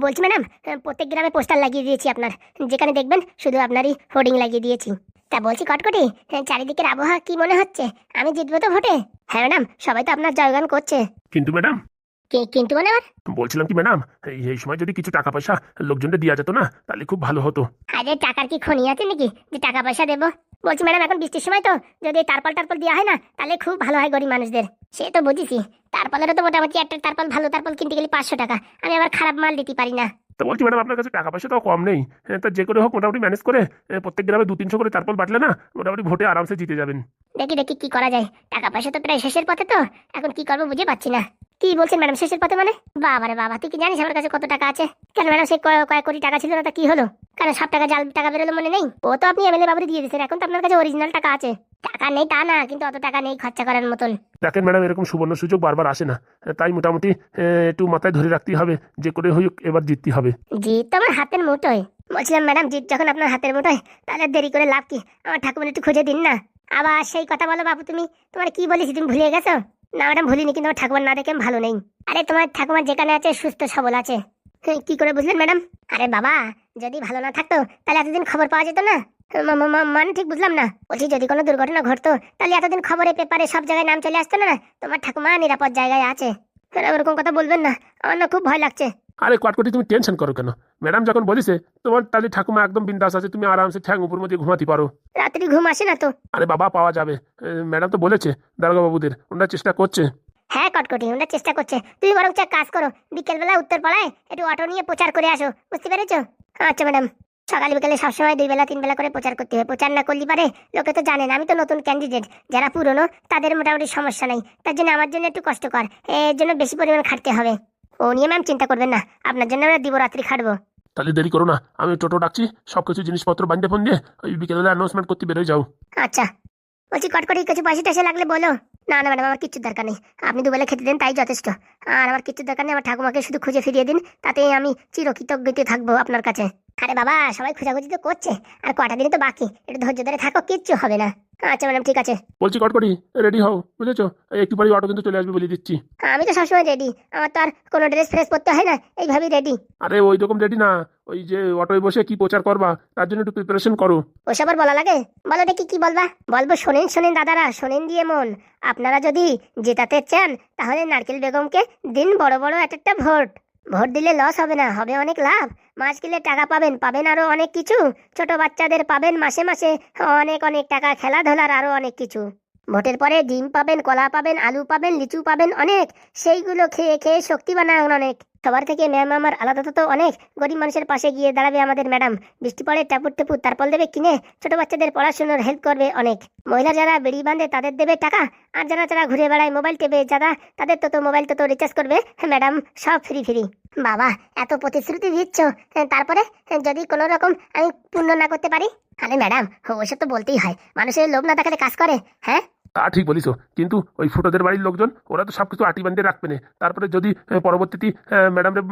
বলছি ম্যাডাম, প্রত্যেক গ্রামে পোস্টার লাগিয়ে দিয়েছি আপনার, যেখানে দেখবেন শুধু আপনারই হোর্ডিং লাগিয়ে দিয়েছি। তা বলছি কটকটি, চারিদিকের আবহাওয়া কি মনে হচ্ছে? আমি জিতবো তো ভোটে? হ্যাঁ ম্যাডাম, সবাই তো আপনার জয়গান করছে। কিন্তু ম্যাডাম, কিন্তু মানে আবার? বলছিলাম কি ম্যাডাম, এই সময় যদি কিছু টাকা পয়সা লোকজনকে দেওয়া যেত না, তাহলে খুব ভালো হতো। আরে টাকার কি খনি আছে নাকি যে টাকা পয়সা দেবো? বলছি ম্যাডাম, এখন বৃষ্টির সময় তো, যদি তারপল টারপল দেওয়া হয় না তাহলে খুব ভালো হয় গরিব মানুষদের। সে তো বুঝেছি, তারপলেরও তো মোটামুটি একটা তারপল, ভালো তারপল কিনতে গেলে 500 টাকা। আমি আবার খারাপ মাল দিতে পারি না। তো বলছি ম্যাডাম, আপনার কাছে টাকা পয়সা তো কম নেই। তা যে করে হোক মোটামুটি ম্যানেজ করে প্রত্যেক গ্রামে 200-300 করে তারপল বাটলে না, মোটামুটি ভোটে আরামসে জিতে যাবেন। দেখি দেখি কি করা যায়। টাকা পয়সা তো প্রায় শেষের পথে, তো এখন কি করবো বুঝে পাচ্ছি না। কি বলছেন ম্যাডাম শেষের পথে মানে? বাবা রে বাবা, তুই কি জানিস আমার কাছে কত টাকা আছে? কেন ম্যাডাম, সেই কয়েক কোটি টাকা ছিল না, তা কি হলো? কেন সব টাকা জাল টাকা বেরোলো মনে নেই? ও তো আপনি এমএলএ বাবুরে দিয়ে দিয়েছেন, এখন তো আপনার কাছে অরিজিনাল টাকা আছে। টাকা নেই তা না, কিন্তু অত টাকা নেই খরচা করার মতন। দেখেন ম্যাডাম, এরকম সুবর্ণ সুযোগ বারবার আসে না, তাই মোটামুটি একটু মাথায় ধরে রাখতেই হবে, যে করে হোক এবার জিততে হবে। জিত তো আমার হাতের মুঠোয়। বলছিলাম ম্যাডাম, জিত যখন আপনার হাতের মুঠোয়, তাহলে দেরি করে লাভ কি? আমার ঠাকুমার একটু খুঁজে দিন না। আবার সেই কথা বলো বাবু তুমি। তোমার কি বলেছি তুমি ভুলে গেছো? না ম্যাডাম, ভুলিনি, কিন্তু আমার ঠাকুমার না দেখে আমি ভালো নেই। আরে তোমার ঠাকুমার যেখানে আছে সুস্থ সবল আছে। কি করে বুঝলেন ম্যাডাম? আরে বাবা, যদি ভালো না থাকতো তাহলে এতদিন খবর পাওয়া যেত না। মানে ঠিক বুঝলাম না। বলছি যদি কোনো দুর্ঘটনা ঘটতো তাহলে এতদিন খবরে পেপারে সব জায়গায় নাম চলে আসতো না। তোমার ঠাকুমা নিরাপদ জায়গায় আছে। ওরকম কথা বলবেন না, আমার না খুব ভয় লাগছে। আরে কটকটি, তুমি টেনশন করো কেন? ম্যাডাম যখন বলিছে তোমার, তাহলে ঠাকুমা একদম বিন্দাস আছে, তুমি আরামসে ঠ্যাং উপর মধ্যে ঘুমাতে পারো। রাত্রি ঘুম আসে না তো? আরে বাবা, পাওয়া যাবে। ম্যাডাম তো বলেছে দারোগা বাবুদের, ওনারা চেষ্টা করছে। হ্যাঁ কটকটি, ওরা চেষ্টা করছে। তুমি বরং এক কাজ করো, বিকেলবেলা উত্তর পাড়ায় একটু অটো নিয়ে প্রচার করে আসো, বুঝতে পেরেছো? আচ্ছা ম্যাডাম। সকাল বিকেলে সবসময় 2 বেলা 3 বেলা করে প্রচার করতে হবে। প্রচার না করলে পারে, লোকে তো জানেন আমি তো নতুন ক্যান্ডিডেট। যারা পুরনো তাদের মোটামুটি সমস্যা নাই, তার জন্য আমার জন্য একটু কষ্টকর, এর জন্য বেশি পরিমাণ খাটতে হবে। ও নিয়ে ম্যাম চিন্তা করবেন না, আপনার জন্য আমরা দিবরাত্রি খাটবো। তাহলে দেরি করো না, আমি টোটো ডাকছি, সবকিছু জিনিসপত্র বান্ধে ফোন দিয়ে ওই বিকেলবেলা অ্যানাউন্সমেন্ট করতে বেরোয় যাও। আচ্ছা। বলছি কটকটি, কিছু পয়সা টয়সা লাগলে বলো। না না ম্যাডাম, আমার কিচ্ছু দরকার নেই। আপনি 2 বেলা খেতে দেন তাই যথেষ্ট। আর আমার কিচ্ছু দরকার নেই, আমার ঠাকুমাকে শুধু খুঁজে ফিরিয়ে দিন, তাতেই আমি চিরকৃতজ্ঞতে থাকবো আপনার কাছে। আরে বাবা, সবাই খোঁজাখুঁজি তো করছে, আর কটা দিন তো বাকি, একটু ধৈর্য ধরে থাকো, কিচ্ছু হবে না। আচ্ছা ম্যাডাম, ঠিক আছে। বলছি কটকটি, রেডি হও, বুঝেছো? একটু পরে অটো কিন্তু চলে আসবে বলে দিচ্ছি। আমি তো সবসময় রেডি, আমার তো আর কোনো ড্রেস ফ্রেস পরতে হয় না, এইভাবেই রেডি। আরে ওই রকম রেডি না, ওই যে অটোয় বসে কি প্রচার করবা, তার জন্য একটু প্রিপারেশন করো। ওসব আর বলা লাগে? বলো দেখি কি বলবা। বলবো শোনেন শোনেন দাদারা, শোনেন দিয়ে মন। আপনারা যদি জেতাতে চান তাহলে নারকেল বেগমকে দিন বড় বড় একটা ভোট। ভোট দিলে লস হবে না, হবে অনেক লাভ। মাস কিনলে টাকা পাবেন, পাবেন আরো অনেক কিছু। ছোট বাচ্চাদের পাবেন মাসে মাসে অনেক অনেক টাকা, খেলাধুলার আরো অনেক কিছু। ভোটের পরে ডিম পাবেন, কলা পাবেন, আলু পাবেন, লিচু পাবেন অনেক। সেইগুলো খেয়ে খেয়ে শক্তি বানান অনেক। সবার থেকে ম্যাম আমার আলাদা তো অনেক। গরিব মানুষের পাশে গিয়ে দাঁড়াবে আমাদের ম্যাডাম। বৃষ্টি পড়ে টাপুর টেপুর তারপল দেবে কিনে, ছোট বাচ্চাদের পড়াশোনার হেল্প করবে অনেক। মহিলা যারা বেড়ি বাঁধে তাদের দেবে টাকা। আর যারা যারা ঘুরে বেড়ায় মোবাইল টেপে যারা, তাদের তো মোবাইল তো রিচার্জ করবে ম্যাডাম, সব ফ্রি ফ্রি। বাবা, এত প্রতিশ্রুতি দিচ্ছ, তারপরে যদি কোনো রকম আমি পূর্ণ না করতে পারি? আরে ম্যাডাম, ওইসব তো বলতেই হয়, মানুষের লোভ না দেখালে কাজ করে? হ্যাঁ তা ঠিক বলিস, কিন্তু ওই ফুটোদের বাড়ির লোকজন ওরা তো সবকিছু আটি বান্ধে রাখবে না। তারপরে যদি পরবর্তীতে ম্যাডামরে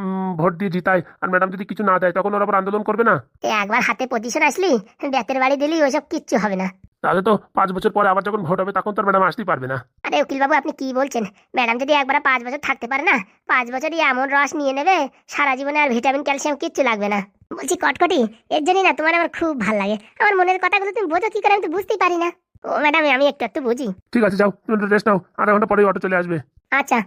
ভোট দিয়ে জিতায়, আর ম্যাডাম যদি কিছু না দেয়, তখন ওরা আবার আন্দোলন করবে না? একবার হাতে পজিশন আসলি, বেতের বাড়ি দিলি ওইসব কিচ্ছু হবে না। তাহলে তো 5 বছর পরে আবার যখন ভোট হবে তখন তো ম্যাডাম আসতেই পারবে না। আরে উকিল বাবু, আপনি কি বলছেন? ম্যাডাম যদি একবার 5 বছর থাকতে পারে না, 5 বছরই এমন রস নিয়ে নেবে, সারা জীবনে আর ভিটামিন ক্যালসিয়াম কিচ্ছু লাগবে না। বলছি কটকটি, এর জন্যই না তোমার আমার খুব ভালো লাগে। আমার মনের কথাগুলো তুমি বোঝো কি করে, আমি তো বুঝতেই পারি না। ও ম্যাডাম, আমি একটু একটু বুঝি। ঠিক আছে, যাও তুমি রেস্ট নাও, আধা ঘন্টা পরে অটো চলে আসবে। আচ্ছা।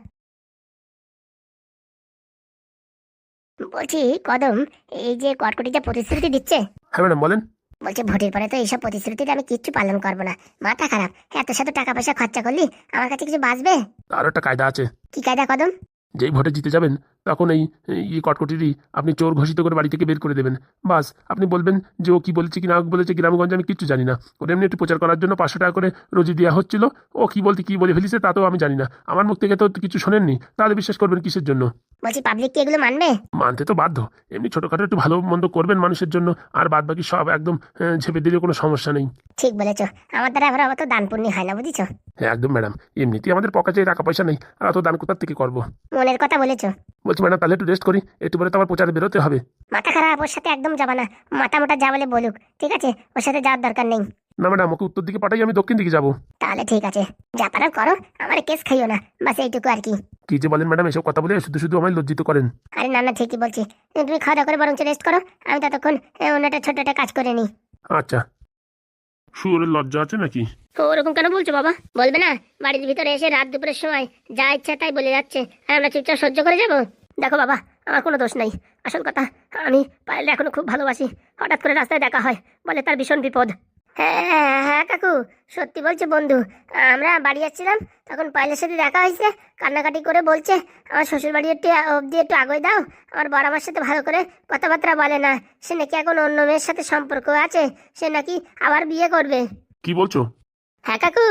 বলছি কদম, এই যে কটকটি যে প্রতিশ্রুতি দিচ্ছে, হ্যাঁ ম্যাডাম, বলেন। বলছে ভোটের পরে তো এইসব প্রতিশ্রুতিতে আমি কিচ্ছু পালন করবো না। মাথা খারাপ, এত শত টাকা পয়সা খরচা করলি, আমার কাছে কিছু বাঁচবে? আরও একটা কায়দা আছে। কি কায়দা কদম? যেই ভোটে জিতে যাবেন, তখন এই কটকটিরই আপনি চোর ঘোষিত করে বাড়ি থেকে বের করে দেবেন। বাস, আপনি বলবেন যে ও কি বলেছে কি না বলেছে গ্রামগঞ্জে আমি কিচ্ছু জানি না, ওর এমনি একটু প্রচার করার জন্য 500 টাকা করে রোজই দেওয়া হচ্ছিল। ও কি বলতে কি বলে ফেলিছে তা তো আমি জানি না, আমার মুখ থেকে তো কিছু শোনেননি, তাহলে বিশ্বাস করবেন কিসের জন্য? বলছি পাবলিক কি এগুলো মানবে? মানতে তো বাধ্য। এমনি ছোটখাটো একটু ভালো মন্দ করবেন মানুষের জন্য, আর বাদ বাকি সব একদম ঝেপে দিলে কোনো সমস্যা নেই। ঠিক বলেছো, আমার দ্বারা আবার অত দান পুণ্য হয় না, বুঝিছো? হ্যাঁ একদম ম্যাডাম, এমনিতেই আমাদের পকেটে টাকা পয়সা নেই, আর অত দান কোথার থেকে করবো? মনের কথা বলেছো। বলছি ম্যাডাম, তাহলে একটু রেস্ট করি, একটু পরে তো আমার প্রচারে বেরোতে হবে। মাথা খারাপ, ওর সাথে একদম যাবা না। মাথা মোটা যা বলে বলুক, ঠিক আছে, ওর সাথে যাওয়ার দরকার নেই। না ম্যাডাম, ওকে উত্তর দিকে পাঠাই, আমি দক্ষিণ দিকে যাবো। তাহলে ঠিক আছে, যা পারার করো, আমার কেস খাইও না, বাস এইটুকু আর কি। কি যে বলেন ম্যাডাম, এসব কথা বলে শুধু শুধু আমায় লজ্জিত করেন। আরে না না, ঠিকই বলছি। তুমি খাওয়া দাওয়া করে বরঞ্চ রেস্ট করো, আমি ততক্ষণ অন্য একটা ছোট একটা কাজ করে নিই। আচ্ছা, শুয়োরের লজ্জা আছে নাকি? ওরকম কেন বলছো বাবা? বলবে না বাড়ির ভিতরে এসে রাত দুপুরের সময় যা ইচ্ছা তাই বলে যাচ্ছে, আর আমরা চুপচাপ সহ্য করে যাবো? দেখো বাবা, আমার কোনো দোষ নাই। আসল কথা, আমি পায়েলকে এখনো খুব ভালোবাসি। হঠাৎ করে রাস্তায় দেখা হয়, বলে তার ভীষণ বিপদ। হ্যাঁ হ্যাঁ হ্যাঁ কাকু, সত্যি বলছে বন্ধু। আমরা বাড়ি যাচ্ছিলাম, তখন পায়েলের সাথে দেখা হয়েছে। কান্নাকাটি করে বলছে আমার শ্বশুর বাড়ি একটু অবধি একটু আগে দাও। আমার বর আমার সাথে ভালো করে কথাবার্তা বলে না, সে নাকি এখন অন্য মেয়ের সাথে সম্পর্ক আছে, সে নাকি আবার বিয়ে করবে। কি বলছো? হ্যাঁ কাকু,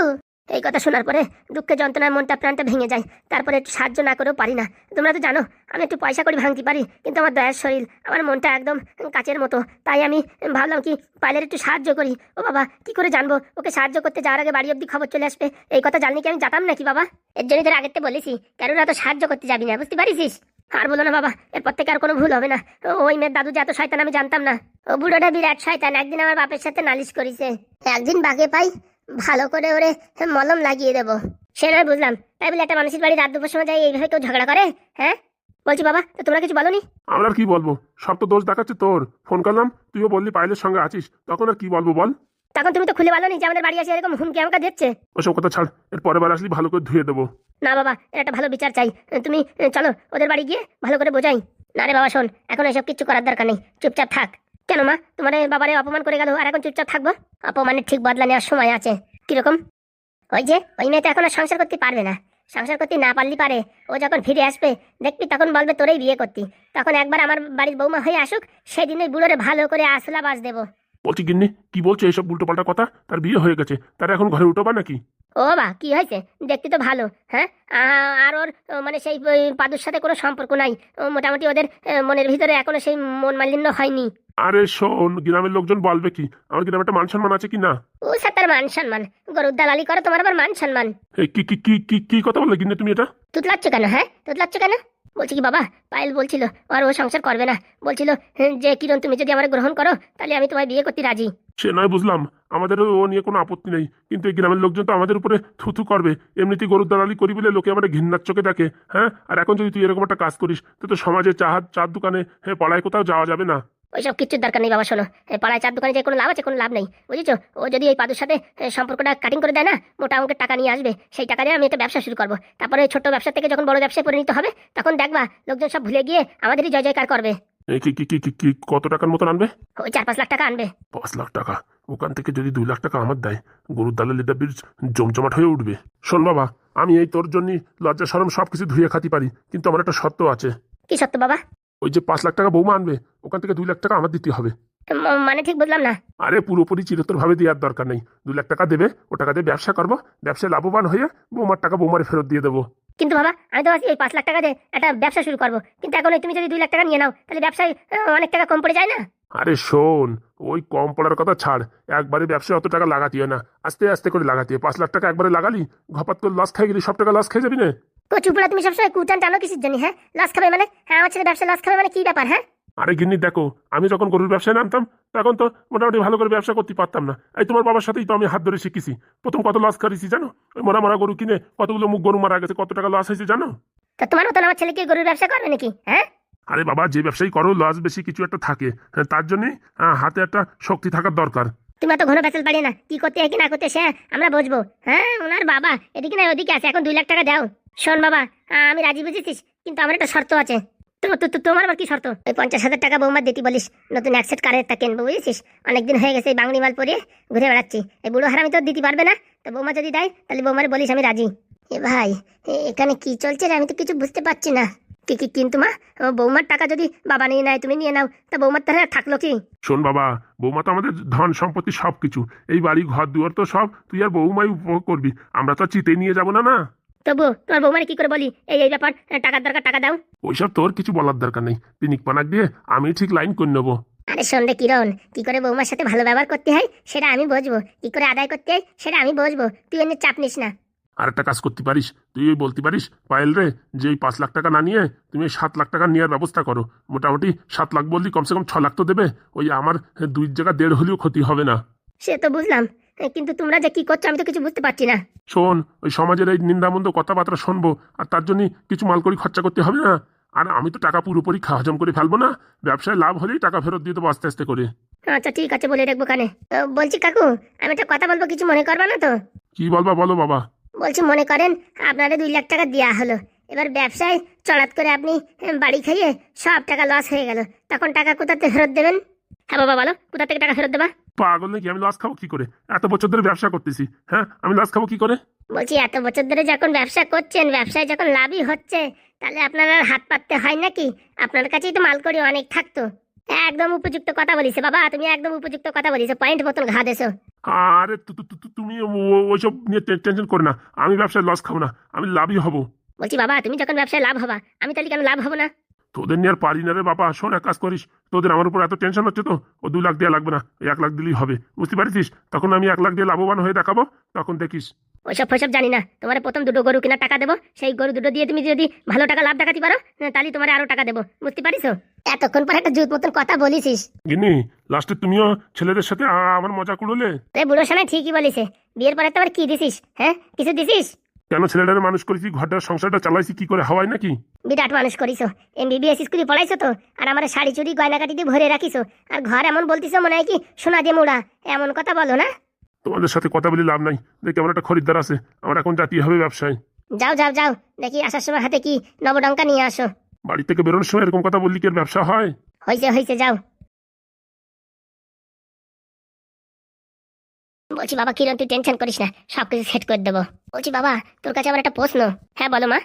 এই কথা শোনার পরে দুঃখে যন্ত্রণায় মনটা প্রাণটা ভেঙে যায়। তারপরে একটু সাহায্য না করেও পারি না। তোমরা তো জানো আমি একটু পয়সা করি ভাঙতে পারি, কিন্তু আমার দয়ার শরীর, আমার মনটা একদম কাচের মতো। তাই আমি ভাবলাম কি পাইলের একটু সাহায্য করি। ও বাবা, কি করে জানবো ওকে সাহায্য করতে যাওয়ার আগে বাড়ি অব্দি খবর চলে আসবে? এই কথা জানলে কি আমি জানতাম নাকি বাবা? এর জন্যই তোর আগের থেকে বলেছি, কারোর এত সাহায্য করতে যাবি না, বুঝতে পারিস? আর বলো না বাবা, এরপর থেকে আর কোনো ভুল হবে না। ওই মেয়ের দাদু যে এত শয়তান আমি জানতাম না। ও বুড়োটা বিরাট শয়তান, একদিন আমার বাপের সাথে নালিশ করেছে। একদিন বাগে পাই, ভালো করে ওরে মলম লাগিয়ে দেবো। সে নয় বুঝলাম, তাই বলে একটা মানুষের বাড়ি রাত দুপুর সময় যায় এইভাবে কেউ ঝগড়া করে? হ্যাঁ বলছি বাবা, তো তোমরা কিছু বলোনি? আমরা আর কি বলবো, সব তো দোষ দেখাচ্ছে তোর। ফোন করলাম, তুইও বললি পায়েলের সঙ্গে আছিস, তখন আর কি বলবো বল? তখন তুমি তো খুলে বলোনি যে আমাদের বাড়ি আসে এরকম হুমকি আমাকে দিচ্ছে। ওসব কথা ছাড়, এর পরের বার আসলি ভালো করে ধুয়ে দেবো। না বাবা, এর একটা ভালো বিচার চাই। তুমি চলো ওদের বাড়ি গিয়ে ভালো করে বোঝাই। না রে বাবা শোন, এখন এসব কিচ্ছু করার দরকার নেই, চুপচাপ থাক। কেন মা, তোমার বাবারে অপমান করে গেল আর এখন চুপচাপ থাকবো? অপমানের ঠিক বদলা নেওয়ার সময় আছে। কিরকম? ওই যে ওই মেয়ে তো এখন আর সংসার করতে পারবে না। সংসার করতে না পারলি পারে, ও যখন ফিরে আসবে দেখবি তখন বলবে তোরেই বিয়ে করতি। তখন একবার আমার বাড়ির বৌমা হয়ে আসুক, সেদিন ওই বুড়োরে ভালো করে আসলা বাস দেবো। বলছি গিন্নি, কি বলছো এইসব উল্টোপাল্টা কথা? তার বিয়ে হয়ে গেছে, তার এখন ঘরে উঠোবা নাকি? ও বা কি হয়েছে, দেখতে তো ভালো। হ্যাঁ, আর ওর মানে সেই ওই পাদুর সাথে কোনো সম্পর্ক নাই। ও মোটামুটি ওদের মনের ভিতরে এখনো সেই মন মালিন্য হয়নি। আরে শোন, গ্রামের লোকজন বলবে কি? আমার গ্রামে একটা মান সম্মান আছে কি না? ও সাতার মান সম্মান? গরুর দালালি করো, তোমার আবার মান সম্মান? এই কি কি কি কি কি কথা বললে গিন্নি তুমি এটা? তুতলাচ্ছ কেন? হ্যাঁ তুতলাচ্ছ কেন? বলছি কি বাবা, পায়েল বলছিল আর ও সংসার করবে না। বলছিল যে কিরণ তুমি যদি আমার গ্রহণ করো তাহলে আমি তোমায় বিয়ে করতে রাজি। সে নয় বুঝলাম, আমাদেরও ও নিয়ে কোনো আপত্তি নেই, কিন্তু এই গ্রামের লোকজন তো আমাদের উপরে থুথু করবে। এমনিতেই গরুর দালালি করি বলে লোকে আমাদের ঘৃণার চোখে দেখে। হ্যাঁ, আর এখন যদি তুই এরকম একটা কাজ করিস তো তো সমাজে চার দোকানে পাড়ায় কোথাও যাওয়া যাবে না। ওইসব কিচ্ছুর দরকার নেই বাবা। শোনো, পাড়ায় চার দোকানে যে কোনো লাভ আছে? কোনো লাভ নেই, বুঝেছো? ও যদি এই পাদুর সাথে সম্পর্কটা কাটিং করে দেয় না, মোটা অঙ্কের টাকা নিয়ে আসবে। সেই টাকা দিয়ে আমি একটা ব্যবসা শুরু করবো। তারপরে ছোট ব্যবসা থেকে যখন বড় ব্যবসায় পরিণত হবে, তখন দেখবা লোকজন সব ভুলে গিয়ে আমাদেরই জয় জয়কার করবে। এই কি কি কি কি কি কত টাকার মতন আনবে? ওই 4-5 লাখ টাকা আনবে। 5 লাখ টাকা? ওখান থেকে যদি 2 লাখ টাকা আমার দেয়, গরুর দালালিটা বেশ জমজমাট হয়ে উঠবে। শোন বাবা, আমি এই তোর জন্য লজ্জা শরম সবকিছু ধুয়ে খাতি পারি, কিন্তু আমার একটা শর্ত আছে। কি সত্য বাবা? ওই যে 5 লাখ টাকা বৌমা আনবে, ওখান থেকে 2 লাখ টাকা আমার দিতে হবে। মানে ঠিক বুঝলাম না। আরে পুরোপুরি চিরতর ভাবে দেওয়ার দরকার নেই, 2 লাখ টাকা দেবে, ও টাকা দিয়ে ব্যবসা করবো, ব্যবসায় লাভবান হয়ে বৌমার টাকা বৌমারে ফেরত দিয়ে দেবো। কিন্তু বাবা, আমি তো ভাবছি এই 5 লাখ টাকা দিয়ে একটা ব্যবসা শুরু করবো, কিন্তু এখন তুমি যদি 2 লাখ টাকা নিয়ে নাও তাহলে ব্যবসায় অনেক টাকা কম পড়ে যায় না? আরে শোন, ওই কম পড়ার কথা ছাড়, একবারে ব্যবসায় অত টাকা লাগাতে হয় না, আস্তে আস্তে করে লাগাতে হয়। 5 লাখ টাকা একবারে লাগালি, ঘপাত করে লস খাই গেলি, সব টাকা লস খেয়ে যাবি না। কচুপুরা, তুমি সবসময় কুটান টানো কিসের জন্য? হ্যাঁ, লস খাবে মানে? হ্যাঁ, আমার ছেলে ব্যবসা লস খাবে মানে কি ব্যাপার? হ্যাঁ, আরে গিন্নি দেখো, আমি যখন গরুর ব্যবসায় নামতাম তখন তো মোটামুটি ভালো করে ব্যবসা করতে পারতাম না। এই তোমার বাবার সাথেই তো আমি হাত ধরে শিখেছি। প্রথম কত লস করেছি জানো? ওই মরা মরা গরু কিনে কতগুলো মুখ গরু মারা গেছে, কত টাকা লস হয়েছে জানো? তা তোমার মতন আমার ছেলে কি গরুর ব্যবসা করবে নাকি? হ্যাঁ, আরে বাবা, যে ব্যবসায়ী করো লস বেশি কিছু একটা থাকে, হ্যাঁ, তার জন্যই হাতে একটা শক্তি থাকার দরকার। তুমি এত ঘন প্যাচেল পারি না, কি করতে হয় কি না করতে সে আমরা বুঝবো। হ্যাঁ, ওনার বাবা এদিকে না ওদিকে আছে, এখন 2 লাখ টাকা দাও। শোন বাবা, আমি রাজি বুঝেছিস, কিন্তু আমার একটা শর্ত আছে। তোমার আবার কি শর্ত? ওই 50,000 টাকা বৌমার দিতে বলিস, নতুন একসেট কারের তা কিনবো, বুঝেছিস? অনেকদিন হয়ে গেছে এই বাংলি মাল পরিয়ে ঘুরে বেড়াচ্ছি। এই বুড়ো হারামি তো দিতে পারবে না, তো বৌমা যদি দেয় তাহলে বৌমারে বলিস আমি রাজি। এ ভাই, এখানে কি চলছে রে? আমি তো কিছু বুঝতে পারছি না। কি কিন্তু মা, বৌমার টাকা যদি বাবা নিয়ে নেয়, তুমি নিয়ে নাও, তা বৌমার তাহলে আর থাকলো কি? শোন বাবা, বৌমা তো আমাদের ধন সম্পত্তি সবকিছু, এই বাড়ি ঘর দুয়ার তো সব তুই আর বৌমাই উপভোগ করবি, আমরা তো চিতে নিয়ে যাবো না। না, তবু তোমার বৌমারে কি করে বলি এই ব্যাপার, টাকার দরকার, টাকা দাও। ওইসব তোর কিছু বলার দরকার নেই, পিনিক পানাক দিয়ে আমি ঠিক লাইন করে নেবো। আরে সন্ধ্যে কিরণ, কি করে বৌমার সাথে ভালো ব্যবহার করতে হয় সেটা আমি বুঝবো, কি করে আদায় করতে হয় সেটা আমি বুঝবো, তুই এমনি চাপ নিস না। আর একটা কাজ করতে পারিস, তুই ওই বলতে পারিস পায়েল রে, যে ওই 5 লাখ টাকা না নিয়ে তুমি 7 লাখ টাকা নেওয়ার ব্যবস্থা করো। মোটামুটি 7 লাখ বললি কমসে কম 6 লাখ তো দেবে, ওই আমার 2 জায়গা 1.5 হলেও ক্ষতি হবে না। সে তো বুঝলাম, কিন্তু তোমরা যে কি করছো আমি তো কিছু বুঝতে পারছি না। শোন, ওই সমাজের এই নিন্দামন্দ কথাবার্তা শুনবো আর তার জন্য কিছু মালকড়ি খরচা করতে হবে না। আর আমি তো টাকা পুরোপুরি হজম করে ফেলবো না, ব্যবসায় লাভ হলেই টাকা ফেরত দিয়ে দেবো আস্তে আস্তে করে। আচ্ছা ঠিক আছে, বলে রাখবো কানে। বলছি কাকু, আমি একটা কথা বলবো, কিছু মনে করবা না তো? কি বলবা বলো বাবা। বলছি মনে করেন আপনাদের 2 লাখ টাকা দেওয়া হলো, এবার ব্যবসায় চড়াত করে আপনি বাড়ি খাইয়ে সব টাকা লস হয়ে গেল, তখন টাকা কোথাতে ফেরত দেবেন? হ্যাঁ বাবা বলো, কোথা থেকে টাকা ফেরত দেবা? পাগল নাকি? আমি লস খাবো কি করে? এত বছর ধরে ব্যবসা করতেছি, হ্যাঁ আমি লস খাবো কি করে? বলছি এত বছর ধরে যখন ব্যবসা করছেন, ব্যবসায় যখন লাভই হচ্ছে, তাহলে আপনার আর হাত পাততে হয় নাকি? আপনার কাছেই তো মালকড়ি অনেক থাকতো। একদম উপযুক্ত কথা বলিছে বাবা, তুমি একদম উপযুক্ত কথা বলিছো, পয়েন্ট মতন ঘা দেছো। আরে তুমি ওইসব নিয়ে টেনশন করো না, আমি ব্যবসায় লস খাবো না, আমি লাভই হব। বলছি বাবা, তুমি যখন ব্যবসায় লাভ হবা, আমি তাহলে কেন লাভ হবো না? তোদের নিয়ে আর পারি না রে বাবা। শোন, এক কাজ করিস, তোদের আমার উপর এত টেনশন হচ্ছে তো, ও 2 লাখ দেওয়া লাগবে না, 1 লাখ দিলেই হবে, বুঝতে পারছিস? তখন আমি 1 লাখ দিয়ে লাভবান হয়ে দেখাবো, তখন দেখিস। ওইসব ফসব জানি না, তোমার প্রথম 2টো গরু কেনার টাকা দেবো, সেই গরু 2টো দিয়ে তুমি যদি ভালো টাকা লাভ দেখাতে পারো, তাহলে তোমার আরো টাকা দেবো, বুঝতে পারিস? এতক্ষণ পর একটা জুত মতন কথা বলিস। গিন্নি, লাস্টে তুমিও ছেলেদের সাথে আমার মজা কুড়োলে। রে বুড়ো শালা ঠিকই বলিছে, বিয়ের পরে তো আবার কি দিছিস? হ্যাঁ কিছু দিছিস? কেন? ছেলেটারে মানুষ করেছি, ঘরটার সংসারটা চালাইছি, কি করে হাওয়াই নাকি? বিরাট মানুষ করিস, MBBS স্কুলে পড়াইছো তো, আর আমার শাড়ি চুড়ি গয়নাকাটি দিয়ে ভরে রাখিস, আর ঘর এমন বলতিস মনে হয় কি সোনা দিয়ে মোড়া, এমন কথা বলো না। তোমাদের সাথে কথা বলে লাভ নাই, দেখি আমার একটা খরিদ্দার আছে, আমার এখন জাতি হবে ব্যবসায়। যাও যাও যাও, দেখি আসার সময় হাতে কি নবডঙ্কা নিয়ে আসো। বাড়ি থেকে বেরোনোর সময় এরকম কথা বললি কি আর ব্যবসা হয়? হয়েছে হয়েছে, যাও। বলছি বাবা, কিরণ তুই টেনশন করিস না, সবকিছু সেট করে দেবো। বলছি বাবা, তোর কাছে আমার একটা প্রশ্ন। হ্যাঁ বলো মা।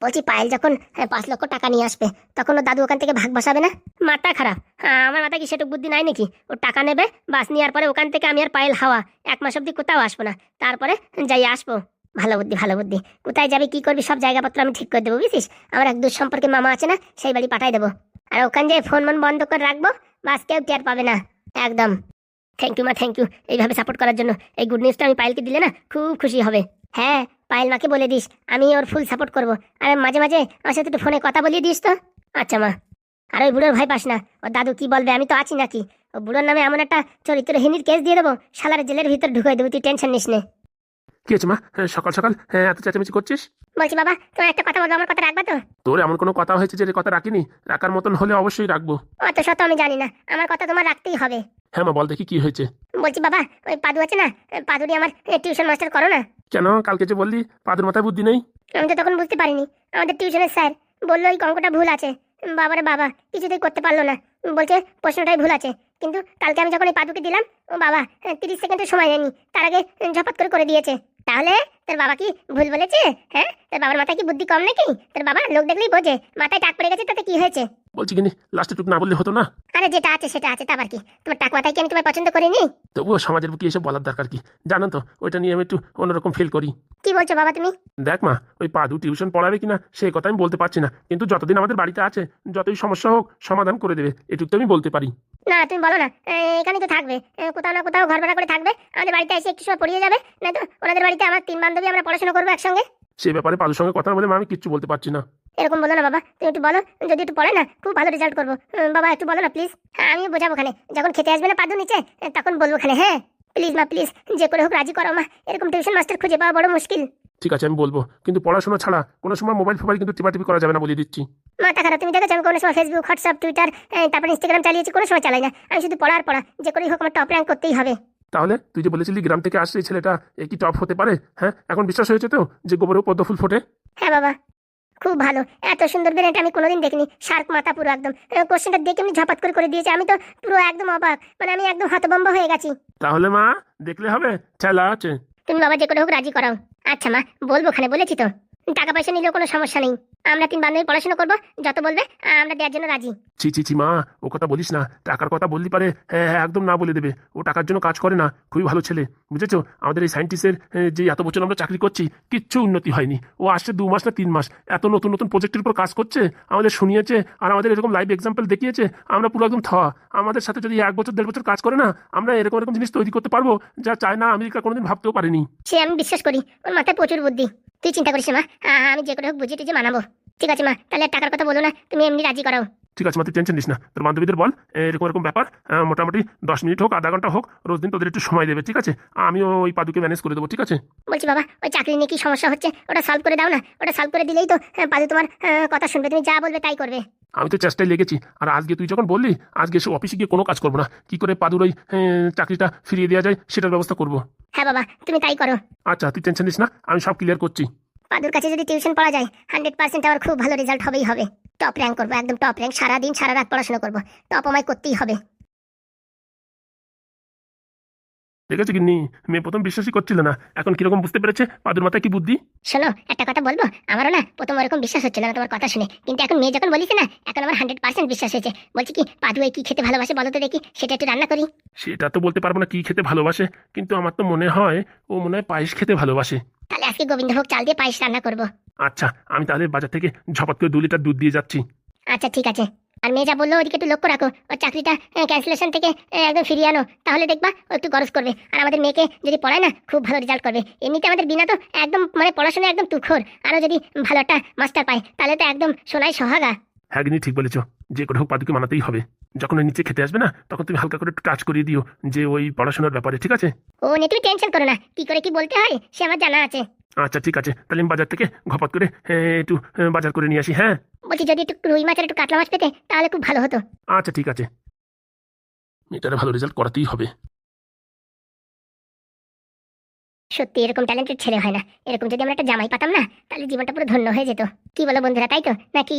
বলছি পায়েল যখন 5 লক্ষ টাকা নিয়ে আসবে, তখন ও দাদু ওখান থেকে ভাগ বসাবে না? মাথা খারাপ? হ্যাঁ, আমার মাথা কি সেটুক বুদ্ধি নাই নাকি? ও টাকা নেবে, বাস নেওয়ার পরে ওখান থেকে আমি আর পায়েল হাওয়া 1 মাস অব্দি কোথাও আসবো না, তারপরে যাই আসবো। ভালো বুদ্ধি ভালো বুদ্ধি। কোথায় যাবি কি করবি সব জায়গাপত্র আমি ঠিক করে দেবো, বুঝিস? আমার এক দূর সম্পর্কে মামা আছে না, সেই বাড়ি পাঠাই দেবো। আর ওখান যে ফোন মন বন্ধ করে রাখবো, বাস কেউ টের পাবে না। একদম। থ্যাংক ইউ মা, থ্যাংক ইউ এইভাবে সাপোর্ট করার জন্য। এই গুড নিউজটা আমি পায়েলকে দিলে না খুব খুশি হবে। হ্যাঁ, পায়েল মাকে বলে দিস আমি ওর ফুল সাপোর্ট করবো, আর মাঝে মাঝে আমার সাথে একটু ফোনে কথা বলিয়ে দিস তো। আচ্ছা মা। আর ওই বুড়োর ভয় পাস না, ওর দাদু কি বলবে, আমি তো আছি নাকি। ও বুড়োর নামে এমন একটা চরিত্রহীনির কেস দিয়ে দেবো, শালার জেলের ভিতর ঢুকিয়ে দেবো, তুই টেনশন নিস নে। কি আছে মা? সকাল সকাল এত চেঁচামেচি করছিস? বলছি বাবা, তোমার একটা কথা বলবো, আমার কথা রাখবা তো? তোর এমন কোনো কথা হয়েছে যে কথা রাখিনি? রাখার মতন হলে অবশ্যই রাখবো। অত শত আমি জানি না, আমার কথা তোমার রাখতেই হবে। হ্যাঁ মা, বল দেখি কি হয়েছে। বলছি বাবা, ওই পাদু আছে না, পাদুরি আমার টিউশন মাস্টার করো না। কেন? কালকে যে বললি পাদের মাথায় বুদ্ধি নেই। আমি তো তখন বুঝতে পারিনি, আমাদের টিউশনের স্যার বললো ওই অঙ্কটা ভুল আছে। বাবারে বাবা, কিছুতেই করতে পারলো না, বলছে প্রশ্নটাই ভুল আছে। কিন্তু কালকে আমি যখন এই পাদুকে দিলাম, ও বাবা 30 সেকেন্ডের সময় নেয়নি, তার আগে ঝপাত করে দিয়েছে। তাহলে তোর বাবা কি ভুল বলেছে? হ্যাঁ, তোর বাবার মাথায় কি বুদ্ধি কম নাকি? তোর বাবা লোক দেখলেই বোঝে, মাথায় টাক পড়ে গেছে, তাতে কি হয়েছে? বলছি কিনি, লাস্টে টুক না বললে হতো না? আরে যেটা আছে সেটা আছে, তা আবার কি? তোমার টাক মাথায় কি আমি তোমায় পছন্দ করিনি? তবুও সমাজের বুকে এসব বলার দরকার কি? জানো তো, ওইটা নিয়ে আমি একটু অন্যরকম ফিল করি। কি বলছো বাবা তুমি? দেখ মা, ওই পাদু টিউশন পড়াবে কিনা সে কথা আমি বলতে পারছি না, কিন্তু যতদিন আমাদের বাড়িতে আছে যতই সমস্যা হোক সমাধান করে দেবে, এটুকু তো আমি বলতে পারি। না তুমি বলো না, এখানেই তো থাকবে, কোথাও না কোথাও ঘর ভাড়া করে থাকবে, আমাদের বাড়িতে এসে একটু সময় পড়িয়ে যাবে, না তো ওনাদের বাড়িতে আমার 3 বান্ধবী আমরা পড়াশোনা করবো একসঙ্গে। সে ব্যাপারে পাদুর সঙ্গে কথা বলে মা আমি কিচ্ছু বলতে পারছি না। এরকম বলো না বাবা, তুমি একটু বলো, যদি একটু পড়ে না খুব ভালো রেজাল্ট করবো। বাবা একটু বলো না প্লিজ। হ্যাঁ আমিও বোঝাবো খানে, যখন খেতে আসবে না পাদু নিচে, তখন বলবো খানে। হ্যাঁ প্লিজ মা প্লিজ, যে করে হোক রাজি করো মা, এরকম টিউশন মাস্টার খুঁজে পাওয়া বড় মুশকিল। ঠিক আছে আমি বলবো, কিন্তু পড়াশোনা ছাড়া কোনো সময় মোবাইল ফোবাইল কিন্তু টিপাটিপি করা যাবে না, বলে দিচ্ছি। মাথা খারাপ? তুমি দেখেছো আমি কোনো সময় ফেসবুক হোয়াটসঅ্যাপ টুইটার তারপর ইনস্টাগ্রাম চালিয়েছি? কোনো সময় চালাই না, আমি শুধু পড়ার পড়া, যে করেই হোক আমার টপ র্যাঙ্ক করতেই হবে। তাহলে তুই যে বলেছিলি গ্রাম থেকে আসছে এই ছেলেটা কি টপ হতে পারে? হ্যাঁ, এখন বিশ্বাস হয়েছে তো যে গোবরেও পদ্ম ফুল ফোটে? হ্যাঁ বাবা, খুব ভালো, এত সুন্দর ব্রেনটা আমি কোনোদিন দেখিনি। শার্ক মাথা পুরো একদম, কোশ্চেনটা দেখে এমনি ঝপাত করে দিয়েছে, আমি তো পুরো একদম অবাক, মানে আমি একদম হতভম্ব হয়ে গেছি। তাহলে মা দেখলে হবে, খেলা আছে। তুমি বাবা যে করে হোক রাজি করাও। আচ্ছা মা, বলবো ওখানে, বলেছি তো টাকা পয়সা নিলেও কোনো সমস্যা নেই, আমরা 3 বান্ধবী পড়াশোনা করবো, যত বলবে আমরা দেওয়ার জন্য রাজি। ছি ছি ছি মা, ও কথা বলিস না, টাকার কথা বললি পারে হ্যাঁ একদম না বলে দেবে। ও টাকার জন্য কাজ করে না, খুবই ভালো ছেলে, বুঝেছো? আমাদের এই সায়েন্টিস্টের যে এত বছর আমরা চাকরি করছি কিচ্ছু উন্নতি হয়নি, ও আসছে 2 মাস না 3 মাস, এত নতুন নতুন প্রজেক্টের উপর কাজ করছে, আমাদের শুনিয়েছে, আর আমাদের এরকম লাইভ এক্সাম্পল দেখিয়েছে, আমরা পুরো একদম থা। আমাদের সাথে যদি 1 বছর 1.5 বছর কাজ করে না, আমরা এরকম এরকম জিনিস তৈরি করতে পারবো যা চায়না আমেরিকা কোনোদিন ভাবতেও পারেনি। সে আমি বিশ্বাস করি, ওর মাথায় প্রচুর বুদ্ধি, তুই চিন্তা করিস না মা, আমি যে করে হোক বুঝিয়ে টুঝে মানাবো। ঠিক আছে মা, তাহলে আর টাকার কথা বলো না, তুমি এমনি রাজি করাও। ঠিক আছে, তুই টেনশন নিস না, তোর বান্ধবীদের বল এরকম এরকম ব্যাপার, মোটামুটি 10 মিনিট হোক, আধা ঘন্টা হোক, রোজ দিন তোদের একটু সময় দেবে, ঠিক আছে? আমিও ওই পাদুকে ম্যানেজ করে দেবো, ঠিক আছে? বলছি বাবা, ওই চাকরি নিয়ে কি সমস্যা হচ্ছে, ওটা সলভ করে দাও না। ওটা সলভ করে দিলেই তো পাদু তোমার কথা শুনবে, তুমি যা বলবে তাই করবে। আমি তো চেষ্টায় লেগেছি, আর আজকে তুই যখন বললি আজকে সে অফিসে গিয়ে কোনো কাজ করবো না, কি করে পাদুর ওই চাকরিটা ফিরিয়ে দেওয়া যায় সেটার ব্যবস্থা করবো। হ্যাঁ বাবা, তুমি তাই করো। আচ্ছা, তুই টেনশন নিস না, আমি সব ক্লিয়ার করছি। পাদুর কাছে যদি টিউশন পড়া যায় 100% আমার খুব ভালো রেজাল্ট হবেই হবে। টপ র্যাঙ্ক করবো, একদম টপ র্যাঙ্ক, সারাদিন সারা রাত পড়াশোনা করবো, টপ আমায় করতেই হবে। ঠিক আছে গিন্নি, মেয়ে প্রথম বিশ্বাসই করছিল না, এখন কিরকম বুঝতে পেরেছে পাদুর মাথায় কি বুদ্ধি। শোনো, একটা কথা বলবো, আমারও না প্রথম ওরকম বিশ্বাস হচ্ছিল না তোমার কথা শুনে, কিন্তু এখন মেয়ে যখন বলিস না, এখন আমার 100% বিশ্বাস হয়েছে। বলছি কি, পাদু এই কি খেতে ভালোবাসে বলো তো দেখি, সেটা একটু রান্না করি। সেটা তো বলতে পারবো না কি খেতে ভালোবাসে, কিন্তু আমার তো মনে হয় ও মনে হয় পায়েস খেতে ভালোবাসে। তাহলে আজকে গোবিন্দভোগ চাল দিয়ে পায়েস রান্না করবো। আচ্ছা, আমি তাহলে বাজার থেকে ঝপাত করে 2 লিটার দুধ দিয়ে যাচ্ছি। আচ্ছা ঠিক আছে। আর মেয়ে যা বললো ওদিকে একটু লক্ষ্য রাখো, ওর চাকরিটা ক্যান্সেলেশন থেকে একদম ফিরিয়ে আনো, তাহলে দেখবা ও একটু গরজ করবে। আর আমাদের মেয়েকে যদি পড়ায় না, খুব ভালো রেজাল্ট করবে। এমনিতে আমাদের বিনা তো একদম মানে পড়াশোনা একদম তুখোর, আরও যদি ভালো একটা মাস্টার পায় তাহলে তো একদম সোনায় সোহাগা। হ্যাঁ গিনি, ঠিক বলেছো, যে করে হোক পাদুকে মানাতেই হবে। যখন ওই নিচে খেতে আসবে না, তখন তুমি হালকা করে একটু টাচ করিয়ে দিও যে ওই পড়াশোনার ব্যাপারে, ঠিক আছে? ও নিয়ে তুমি টেনশন করো না, কি করে কি বলতে হয় সে আমার জানা আছে। আচ্ছা ঠিক আছে, তাহলে আমি বাজার থেকে ঘপাত করে একটু বাজার করে নিয়ে আসি, হ্যাঁ? বলছি যদি একটু রুই মাছ আর একটু কাতলা মাছ পেতে তাহলে খুব ভালো হতো। আচ্ছা ঠিক আছে, মেয়েটারে ভালো রেজাল্ট করাতেই হবে। সত্যি এরকম ট্যালেন্টেড ছেলে হয় না। এরকম যদি আমরা একটা জামাই পাতাম না, তাহলে জীবনটা পুরো ধন্য হয়ে যেত। কি বলো বন্ধুরা, তাই তো নাকি?